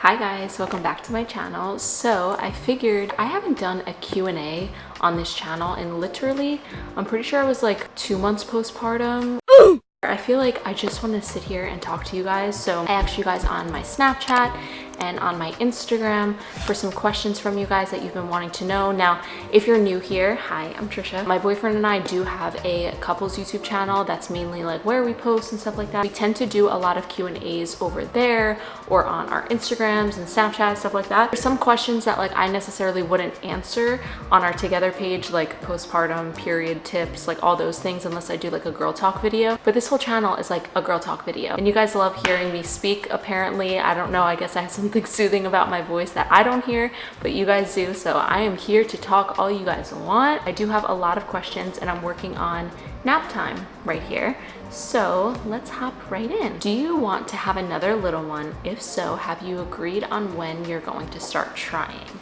Hi guys, welcome back to my channel. So I figured I haven't done a Q&A on this channel and literally, I'm pretty sure I was like 2 months postpartum. I feel like I just want to sit here and talk to you guys. So I asked you guys on my Snapchat and on my Instagram for some questions from you guys that you've been wanting to know. Now, if you're new here, hi, I'm Tricia. My boyfriend and I do have a couples YouTube channel that's mainly like where we post and stuff like that. We tend to do a lot of Q&As over there or on our Instagrams and Snapchat, stuff like that. There's some questions that like I necessarily wouldn't answer on our together page, like postpartum, period tips, like all those things, unless I do like a girl talk video. But this whole channel is like a girl talk video. And you guys love hearing me speak, apparently. I don't know, I guess I have something soothing about my voice that I don't hear, but you guys do. So I am here to talk all you guys want. I do have a lot of questions and I'm working on nap time right here. So let's hop right in. Do you want to have another little one? If so, have you agreed on when you're going to start trying?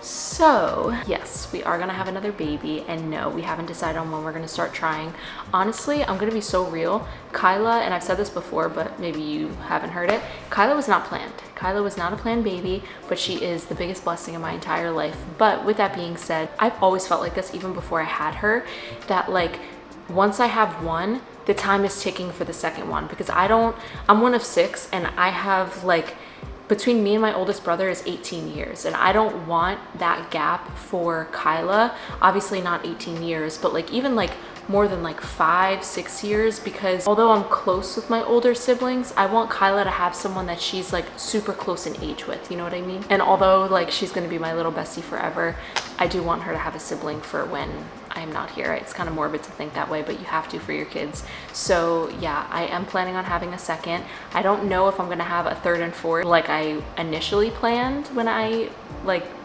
So yes, we are gonna have another baby, and no, we haven't decided on when we're gonna start trying. Honestly, I'm gonna be so real. Kyla, and I've said this before, but maybe you haven't heard it, Kyla was not planned. Kyla was not a planned baby, but she is the biggest blessing in my entire life. But with that being said, I've always felt like this even before I had her, that like once I have one, the time is ticking for the second one, because I'm one of 6 and I have like, between me and my oldest brother is 18 years, and I don't want that gap for Kyla. Obviously not 18 years, but like even like more than like 5-6 years, because although I'm close with my older siblings, I want Kyla to have someone that she's like super close in age with, you know what I mean? And although like she's gonna be my little bestie forever, I do want her to have a sibling for when I'm not here. It's kind of morbid to think that way, but you have to for your kids. So yeah, I am planning on having a second. I don't know if I'm gonna have a third and fourth like I initially planned when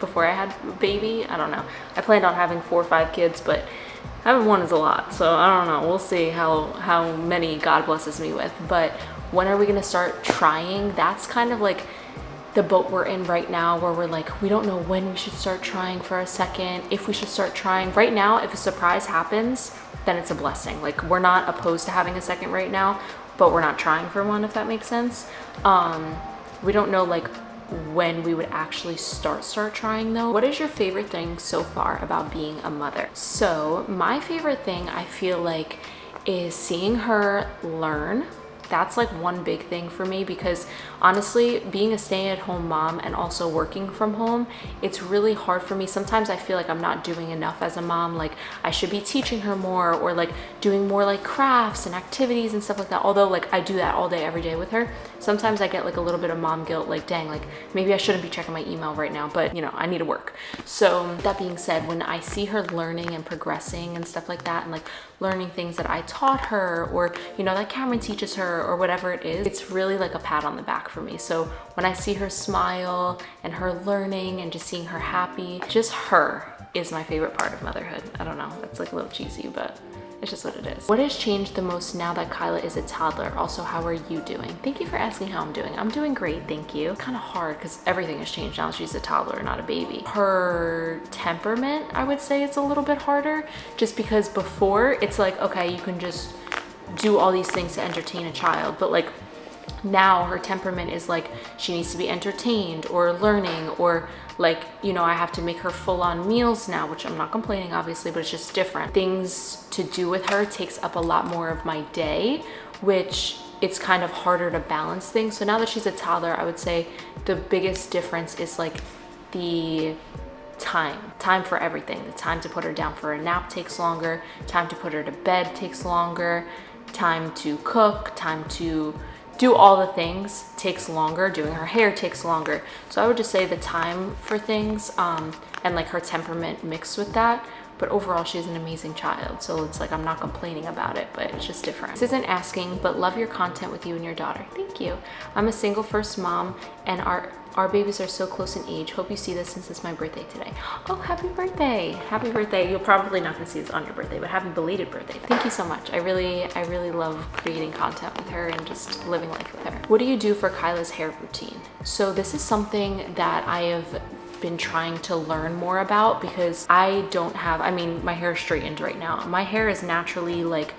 before I had a baby. I don't know. I planned on having 4 or 5 kids, but having one is a lot. So I don't know. We'll see how many God blesses me with. But when are we gonna start trying? That's kind of like the boat we're in right now, where we're like, we don't know when we should start trying for a second, if we should start trying. Right now, if a surprise happens, then it's a blessing. Like, we're not opposed to having a second right now, but we're not trying for one, if that makes sense. We don't know like when we would actually start trying though. What is your favorite thing so far about being a mother? So my favorite thing, I feel like, is seeing her learn. That's like one big thing for me, because honestly, being a stay-at-home mom and also working from home, it's really hard for me. Sometimes I feel like I'm not doing enough as a mom. Like I should be teaching her more, or like doing more like crafts and activities and stuff like that. Although like I do that all day, every day with her. Sometimes I get like a little bit of mom guilt, like dang, like maybe I shouldn't be checking my email right now, but you know, I need to work. So that being said, when I see her learning and progressing and stuff like that, and like learning things that I taught her, or you know, that Cameron teaches her, or whatever it is, it's really like a pat on the back for me. So when I see her smile and her learning and just seeing her happy, just her is my favorite part of motherhood. I don't know, it's like a little cheesy, but it's just what it is. What has changed the most now that Kyla is a toddler? Also, how are you doing? Thank you for asking how I'm doing. I'm doing great, thank you. It's kind of hard because everything has changed now. She's a toddler, not a baby. Her temperament, I would say it's a little bit harder, just because before it's like, okay, you can just do all these things to entertain a child, but like now her temperament is like she needs to be entertained or learning, or like, you know, I have to make her full-on meals now, which I'm not complaining obviously, but it's just different. Things to do with her takes up a lot more of my day, which it's kind of harder to balance things. So now that she's a toddler, I would say the biggest difference is like the time for everything. The time to put her down for a nap takes longer, time to put her to bed takes longer, time to cook, time to do all the things takes longer, doing her hair takes longer. So I would just say the time for things and like her temperament mixed with that. But overall, she's an amazing child. So it's like, I'm not complaining about it, but it's just different. This isn't asking, but love your content with you and your daughter. Thank you. I'm a single first mom, and our babies are so close in age. Hope you see this since it's my birthday today. Oh, happy birthday. Happy birthday. You're probably not gonna see this on your birthday, but happy belated birthday. Thank you so much. I really love creating content with her and just living life with her. What do you do for Kyla's hair routine? So this is something that I have been trying to learn more about, because I don't have, I mean, my hair is straightened right now. My hair is naturally like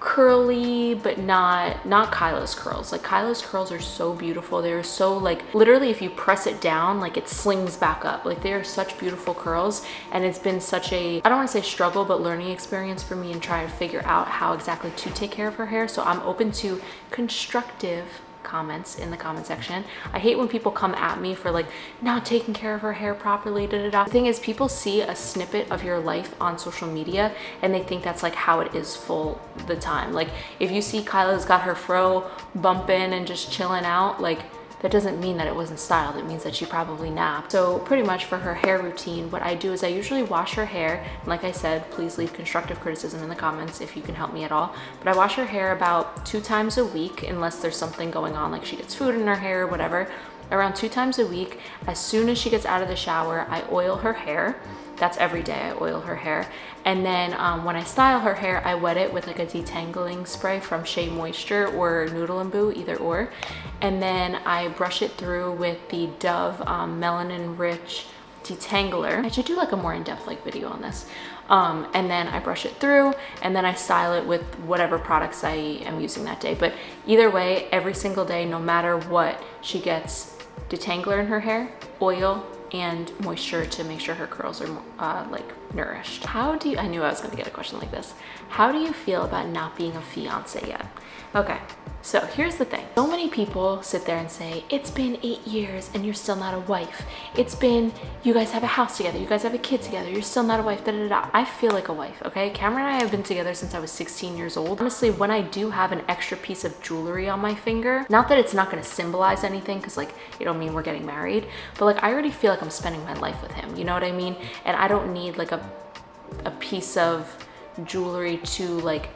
curly, but not Kyla's curls. Like Kyla's curls are so beautiful. They're so like, literally if you press it down, like it slings back up. Like they are such beautiful curls, and it's been such a, I don't want to say struggle, but learning experience for me in trying to figure out how exactly to take care of her hair. So I'm open to constructive comments in the comment section. I hate when people come at me for like not taking care of her hair properly, The thing is, people see a snippet of your life on social media and they think that's like how it is full the time. Like if you see Kyla's got her fro bumping and just chilling out, like that doesn't mean that it wasn't styled. It means that she probably napped. So pretty much for her hair routine, what I do is I usually wash her hair. And like I said, please leave constructive criticism in the comments if you can help me at all. But I wash her hair about 2 times a week, unless there's something going on, like she gets food in her hair or whatever. Around 2 times a week. As soon as she gets out of the shower, I oil her hair. That's every day I oil her hair. And then when I style her hair, I wet it with like a detangling spray from Shea Moisture or Noodle and Boo, either or. And then I brush it through with the Dove Melanin Rich Detangler. I should do like a more in-depth like video on this. And then I brush it through, and then I style it with whatever products I am using that day. But either way, every single day, no matter what, she gets detangler in her hair, oil, and moisture to make sure her curls are like nourished. I knew I was gonna get a question like this. How do you feel about not being a fiance yet? Okay, so here's the thing. So many people sit there and say, it's been 8 years and you're still not a wife. It's been, you guys have a house together, you guys have a kid together, you're still not a wife, da da da. I feel like a wife, okay? Cameron and I have been together since I was 16 years old. Honestly, when I do have an extra piece of jewelry on my finger, not that it's not gonna symbolize anything, because like, it don't mean we're getting married, but like I already feel like I'm spending my life with him, you know what I mean? And I don't need like a piece of jewelry to like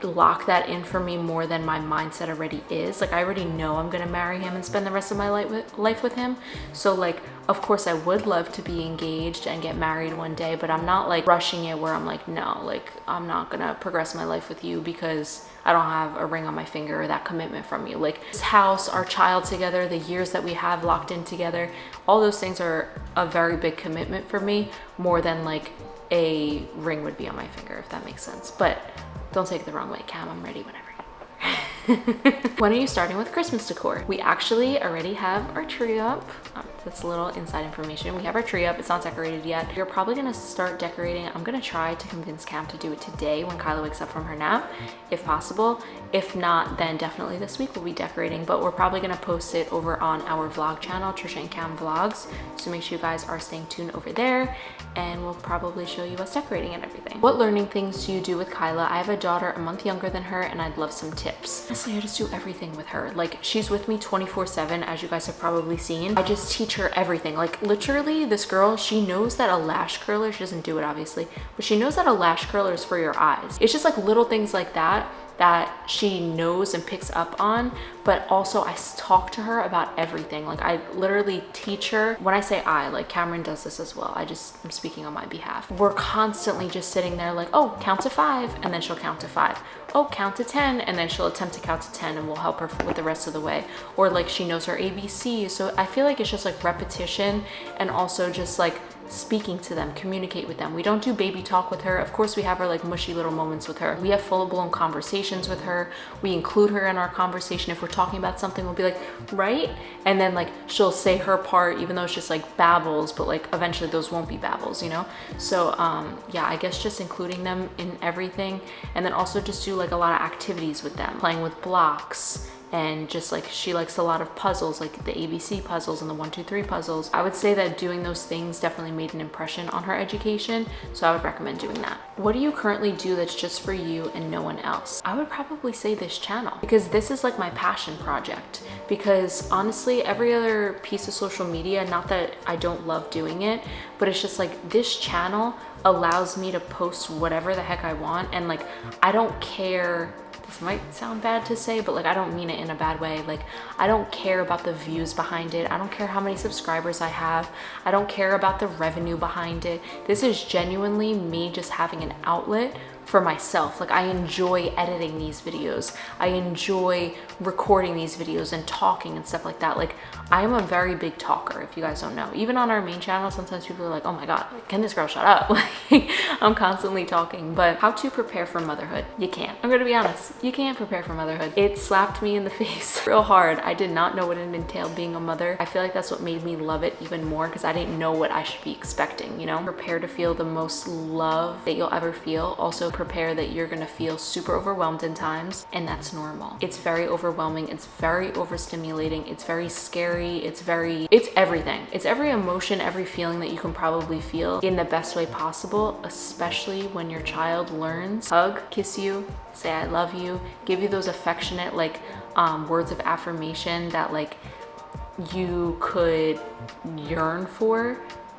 lock that in for me more than my mindset already is. Like I already know I'm gonna marry him and spend the rest of my life with him. So like, of course I would love to be engaged and get married one day, but I'm not like rushing it where I'm like, no, like I'm not gonna progress my life with you because I don't have a ring on my finger or that commitment from you. Like this house, our child together, the years that we have locked in together, all those things are a very big commitment for me, more than like a ring would be on my finger, if that makes sense. But don't take it the wrong way, Cam, I'm ready whenever. When are you starting with Christmas decor? We actually already have our tree up. That's a little inside information. We have our tree up. It's not decorated yet. We're probably gonna start decorating it. I'm gonna try to convince Cam to do it today when Kyla wakes up from her nap, if possible. If not, then definitely this week we'll be decorating, but we're probably gonna post it over on our vlog channel, Tricia and Cam Vlogs. So make sure you guys are staying tuned over there, and we'll probably show you us decorating and everything. What learning things do you do with Kyla? I have a daughter a month younger than her, and I'd love some tips. Honestly, I just do everything with her. Like she's with me 24/7, as you guys have probably seen. I just teach her everything. Like literally, this girl, she knows that a lash curler, she doesn't do it obviously, but she knows that a lash curler is for your eyes. It's just like little things like that she knows and picks up on. But also I talk to her about everything. Like I literally teach her. When I say I, like Cameron does this as well, I'm speaking on my behalf. We're constantly just sitting there like, oh, count to 5, and then she'll count to 5. Oh, count to 10, and then she'll attempt to count to 10, and we'll help her with the rest of the way. Or like she knows her ABCs. So I feel like it's just like repetition, and also just like speaking to them, communicate with them. We don't do baby talk with her. Of course, we have our like mushy little moments with her. We have full-blown conversations with her. We include her in our conversation. If we're talking about something, we'll be like, right? And then like she'll say her part, even though it's just like babbles, but like eventually those won't be babbles, you know? So yeah, I guess just including them in everything. And then also just do like a lot of activities with them, playing with blocks, and just like she likes a lot of puzzles, like the ABC puzzles and the 1 2 3 puzzles. I would say that doing those things definitely made an impression on her education, so I would recommend doing that. What do you currently do that's just for you and no one else? I would probably say this channel, because this is like my passion project. Because honestly, every other piece of social media, not that I don't love doing it, but it's just like this channel allows me to post whatever the heck I want, and like I don't care. This might sound bad to say, but like I don't mean it in a bad way. Like I don't care about the views behind it. I don't care how many subscribers I have. I don't care about the revenue behind it. This is genuinely me just having an outlet for myself. Like I enjoy editing these videos. I enjoy recording these videos and talking and stuff like that. Like I am a very big talker, if you guys don't know. Even on our main channel, sometimes people are like, oh my God, can this girl shut up? Like, I'm constantly talking. But how to prepare for motherhood? You can't. I'm gonna be honest, you can't prepare for motherhood. It slapped me in the face real hard. I did not know what it entailed being a mother. I feel like that's what made me love it even more, because I didn't know what I should be expecting, you know? Prepare to feel the most love that you'll ever feel. Also prepare that you're gonna feel super overwhelmed in times, and that's normal. It's very overwhelming. It's very overstimulating. It's very scary. It's everything. It's every emotion, every feeling that you can probably feel in the best way possible, especially when your child learns, hug, kiss you, say I love you, give you those affectionate like words of affirmation that like you could yearn for.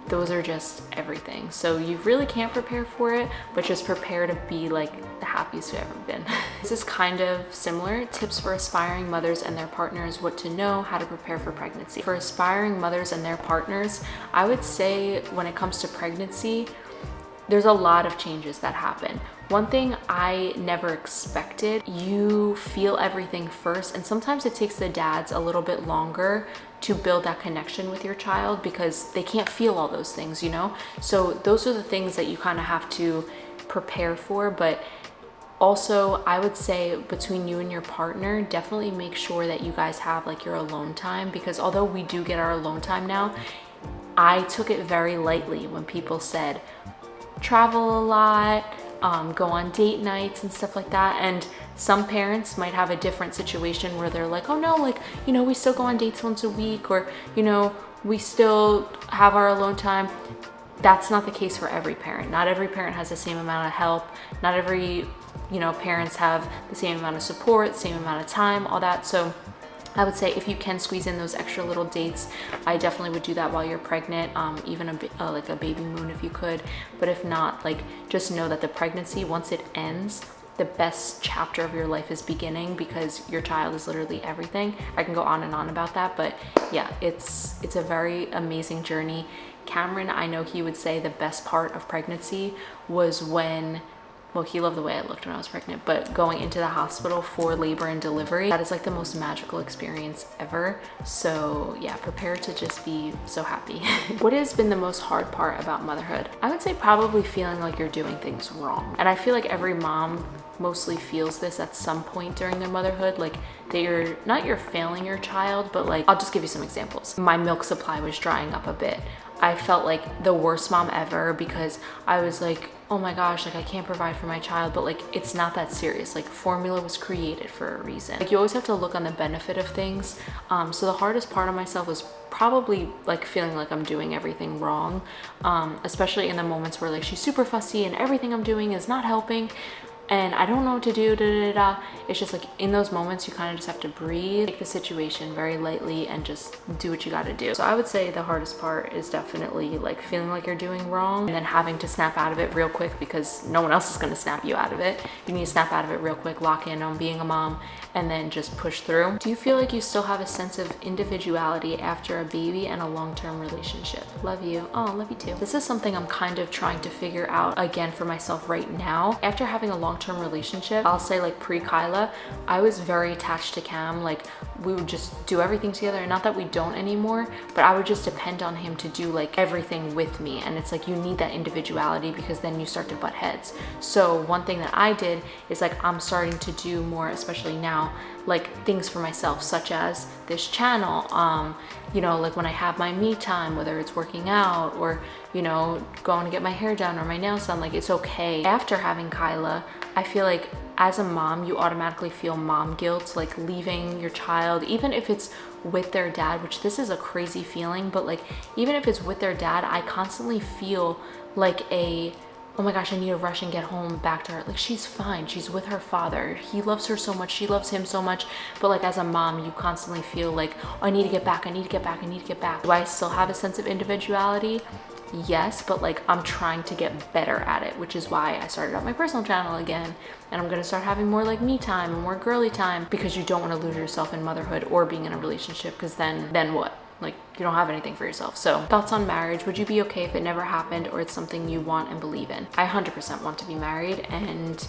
Those are just everything. So you really can't prepare for it, but just prepare to be like the happiest you've ever been. This is kind of similar. Tips for aspiring mothers and their partners, what to know, how to prepare for pregnancy. For aspiring mothers and their partners, I would say when it comes to pregnancy, there's a lot of changes that happen. One thing I never expected, you feel everything first, and sometimes it takes the dads a little bit longer to build that connection with your child because they can't feel all those things, you know? So those are the things that you kind of have to prepare for. But also I would say between you and your partner, definitely make sure that you guys have like your alone time, because although we do get our alone time now, I took it very lightly when people said travel a lot, go on date nights and stuff like that. And some parents might have a different situation where they're like, oh no, like, you know, we still go on dates once a week, or, you know, we still have our alone time. That's not the case for every parent. Not every parent has the same amount of help. Not every, you know, parents have the same amount of support, same amount of time, all that. So I would say if you can squeeze in those extra little dates, I definitely would do that while you're pregnant, even like a baby moon if you could. But if not, like, just know that the pregnancy, once it ends, the best chapter of your life is beginning, because your child is literally everything. I can go on and on about that, but yeah, it's a very amazing journey. Cameron, I know he would say the best part of pregnancy was when, well, he loved the way I looked when I was pregnant, but going into the hospital for labor and delivery, that is like the most magical experience ever. So yeah, prepare to just be so happy. What has been the most hard part about motherhood? I would say probably feeling like you're doing things wrong. And I feel like every mom mostly feels this at some point during their motherhood, like that you're failing your child, but like, I'll just give you some examples. My milk supply was drying up a bit. I felt like the worst mom ever because I was like, oh my gosh, like I can't provide for my child, but like it's not that serious. Like formula was created for a reason. Like you always have to look on the benefit of things. So the hardest part of myself was probably like feeling like I'm doing everything wrong, especially in the moments where like she's super fussy and everything I'm doing is not helping and I don't know what to do, It's just like in those moments, you kind of just have to breathe, take the situation very lightly and just do what you got to do. So I would say the hardest part is definitely like feeling like you're doing wrong and then having to snap out of it real quick because no one else is going to snap you out of it. You need to snap out of it real quick, lock in on being a mom, and then just push through. Do you feel like you still have a sense of individuality after a baby and a long-term relationship? Love you. Oh, love you too. This is something I'm kind of trying to figure out again for myself right now. After having a long-term relationship, I'll say like pre-Kyla, I was very attached to Cam. Like we would just do everything together. Not that we don't anymore, but I would just depend on him to do like everything with me. And it's like you need that individuality because then you start to butt heads. So one thing that I did is like I'm starting to do more, especially now, like things for myself, such as this channel, you know, like when I have my me time, whether it's working out or, you know, going to get my hair done or my nails done, like it's okay. After having Kyla, I feel like as a mom, you automatically feel mom guilt, like leaving your child, even if it's with their dad, which this is a crazy feeling, but like even if it's with their dad, I constantly feel like oh my gosh, I need to rush and get home back to her. Like she's fine, she's with her father. He loves her so much, she loves him so much. But like as a mom, you constantly feel like, oh, I need to get back, I need to get back, I need to get back. Do I still have a sense of individuality? Yes, but like I'm trying to get better at it, which is why I started up my personal channel again. And I'm gonna start having more like me time and more girly time, because you don't wanna lose yourself in motherhood or being in a relationship, because then what? Like you don't have anything for yourself. So thoughts on marriage? Would you be okay if it never happened or it's something you want and believe in? I 100% want to be married, and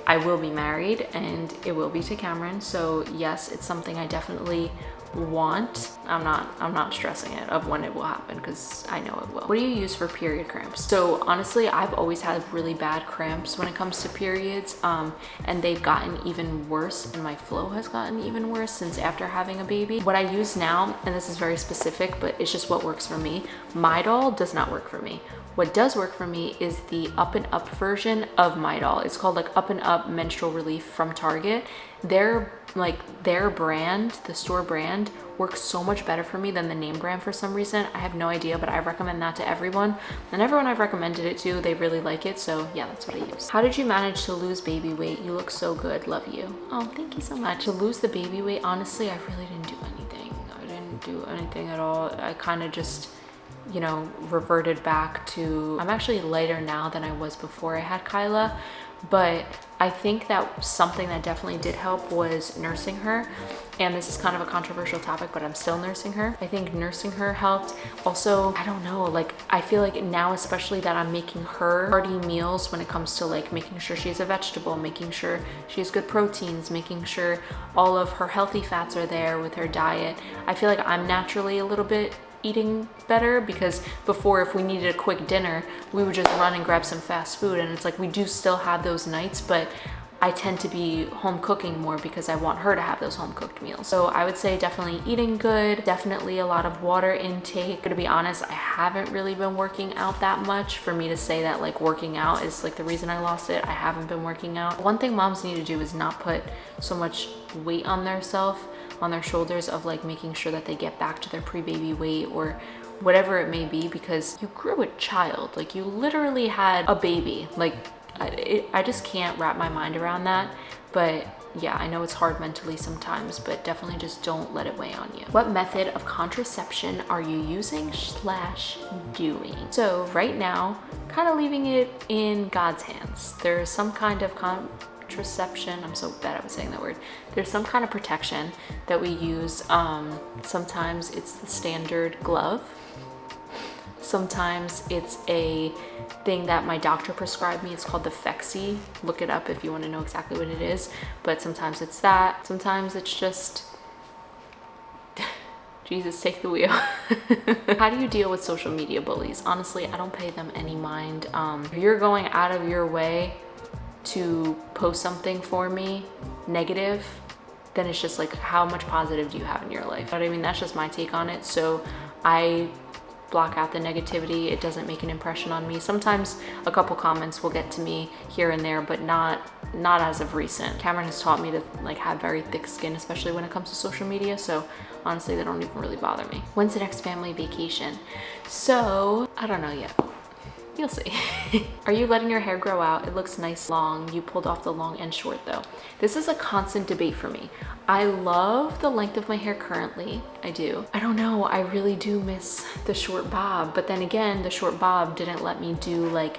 I will be married, and it will be to Cameron. So yes, it's something I definitely want. I'm not stressing it of when it will happen because I know it will. What do you use for period cramps? So honestly, I've always had really bad cramps when it comes to periods, and they've gotten even worse, and my flow has gotten even worse since after having a baby. What I use now, and this is very specific, but it's just what works for me. Midol does not work for me. What does work for me is the Up and Up version of Midol. It's called like Up and Up Menstrual Relief from Target. Their brand, the store brand, works so much better for me than the name brand for some reason. I have no idea, but I recommend that to everyone. And everyone I've recommended it to, they really like it. So yeah, that's what I use. How did you manage to lose baby weight? You look so good. Love you. Oh, thank you so much. To lose the baby weight, honestly, I really didn't do anything. I didn't do anything at all. I kind of just, you know, reverted back to, I'm actually lighter now than I was before I had Kyla, but I think that something that definitely did help was nursing her. And this is kind of a controversial topic, but I'm still nursing her. I think nursing her helped. Also, I don't know, like I feel like now, especially that I'm making her hearty meals when it comes to like making sure she's a vegetable, making sure she has good proteins, making sure all of her healthy fats are there with her diet. I feel like I'm naturally a little bit eating better, because before, if we needed a quick dinner, we would just run and grab some fast food, and it's like we do still have those nights, but I tend to be home cooking more because I want her to have those home cooked meals. So I would say definitely eating good, definitely a lot of water intake. To be honest, I haven't really been working out that much for me to say that like working out is like the reason I lost it. I haven't been working out. One thing moms need to do is not put so much weight on themselves, on their shoulders, of like making sure that they get back to their pre-baby weight or whatever it may be, because you grew a child, like you literally had a baby. Like I just can't wrap my mind around that. But yeah, I know it's hard mentally sometimes, but definitely just don't let it weigh on you. What method of contraception are you using / doing? So right now, kind of leaving it in God's hands. There's some kind of contraception, I'm so bad at saying that word. There's some kind of protection that we use. Sometimes it's the standard glove. Sometimes it's a thing that my doctor prescribed me. It's called the Phexi. Look it up if you want to know exactly what it is. But sometimes it's that. Sometimes it's just, Jesus, take the wheel. How do you deal with social media bullies? Honestly, I don't pay them any mind. If you're going out of your way to post something for me negative, then it's just like, how much positive do you have in your life? But I mean, that's just my take on it. So I block out the negativity. It doesn't make an impression on me. Sometimes a couple comments will get to me here and there, but not as of recent. Cameron has taught me to like have very thick skin, especially when it comes to social media. So honestly, they don't even really bother me. When's the next family vacation? So I don't know yet. You'll see. Are you letting your hair grow out? It looks nice long. You pulled off the long and short though. This is a constant debate for me. I love the length of my hair currently. I do. I don't know. I really do miss the short bob. But then again, the short bob didn't let me do like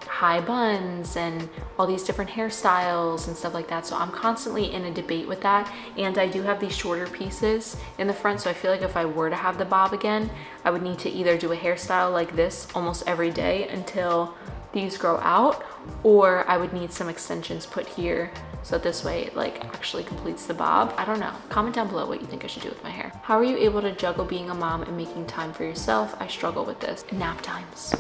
high buns and all these different hairstyles and stuff like that. So I'm constantly in a debate with that. And I do have these shorter pieces in the front. So I feel like if I were to have the bob again, I would need to either do a hairstyle like this almost every day until these grow out, or I would need some extensions put here. So this way it like actually completes the bob. I don't know. Comment down below what you think I should do with my hair. How are you able to juggle being a mom and making time for yourself? I struggle with this. Nap times.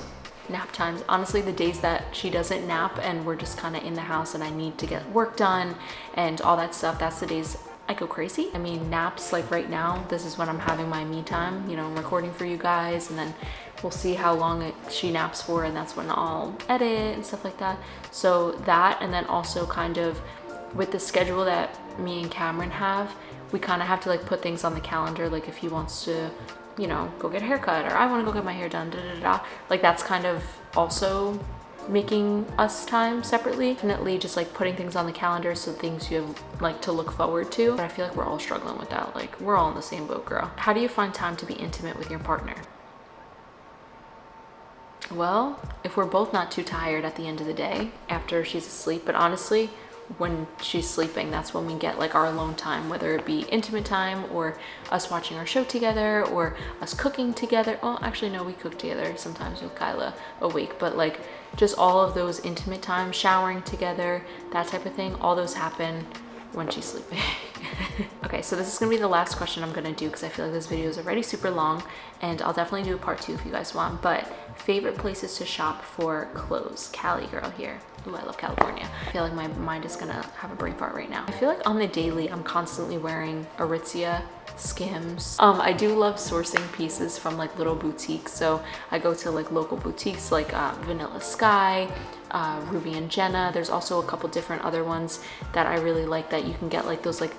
Honestly, the days that she doesn't nap and we're just kind of in the house and I need to get work done and all that stuff, that's the days I go crazy. I mean, naps, like right now, this is when I'm having my me time. You know, I'm recording for you guys, and then we'll see how long she naps for, and that's when I'll edit and stuff like that. So that, and then also kind of with the schedule that me and Cameron have, we kind of have to like put things on the calendar, like if he wants to, you know, go get a haircut, or I want to go get my hair done, like that's kind of also making us time separately. Definitely just like putting things on the calendar, so things you have like to look forward to. But I feel like we're all struggling with that. Like we're all in the same boat, girl. How do you find time to be intimate with your partner? Well, if we're both not too tired at the end of the day after she's asleep, but honestly, when she's sleeping, that's when we get like our alone time, whether it be intimate time or us watching our show together or us cooking together. Oh, actually no, we cook together sometimes with Kyla awake, but like just all of those intimate times, showering together, that type of thing, all those happen when she's sleeping. Okay, so this is gonna be the last question I'm gonna do because I feel like this video is already super long, and I'll definitely do a part 2 if you guys want. But favorite places to shop for clothes. Cali girl here. Ooh, I love California. I feel like my mind is gonna have a brain fart right now. I feel like on the daily, I'm constantly wearing Aritzia, Skims. I do love sourcing pieces from like little boutiques. So I go to like local boutiques like Vanilla Sky, Ruby and Jenna. There's also a couple different other ones that I really like that you can get like those like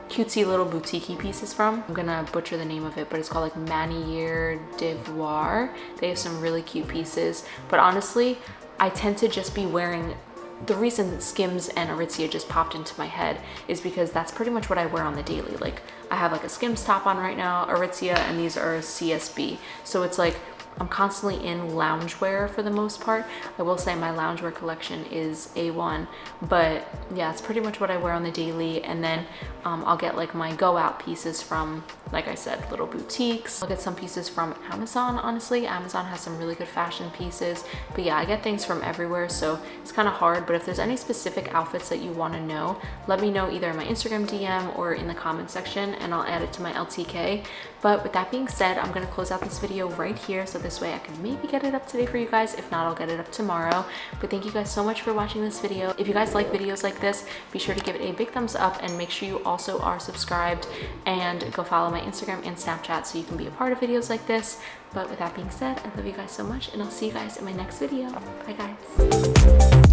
cutesy little boutique pieces from. I'm gonna butcher the name of it, but it's called like Manière d'Ivoire. They have some really cute pieces, but honestly, I tend to just be wearing, the reason that Skims and Aritzia just popped into my head is because that's pretty much what I wear on the daily. Like I have like a Skims top on right now, Aritzia, and these are CSB. So it's like I'm constantly in loungewear for the most part. I will say my loungewear collection is A1, but yeah, it's pretty much what I wear on the daily. And then I'll get like my go out pieces from, like I said, little boutiques. I'll get some pieces from Amazon, honestly. Amazon has some really good fashion pieces, but yeah, I get things from everywhere, so it's kind of hard. But if there's any specific outfits that you want to know, let me know either in my Instagram DM or in the comment section, and I'll add it to my LTK. But with that being said, I'm gonna close out this video right here, so this way I can maybe get it up today for you guys. If not, I'll get it up tomorrow. But thank you guys so much for watching this video. If you guys like videos like this, be sure to give it a big thumbs up, and make sure you also are subscribed, and go follow my Instagram and Snapchat so you can be a part of videos like this. But with that being said, I love you guys so much, and I'll see you guys in my next video. Bye guys.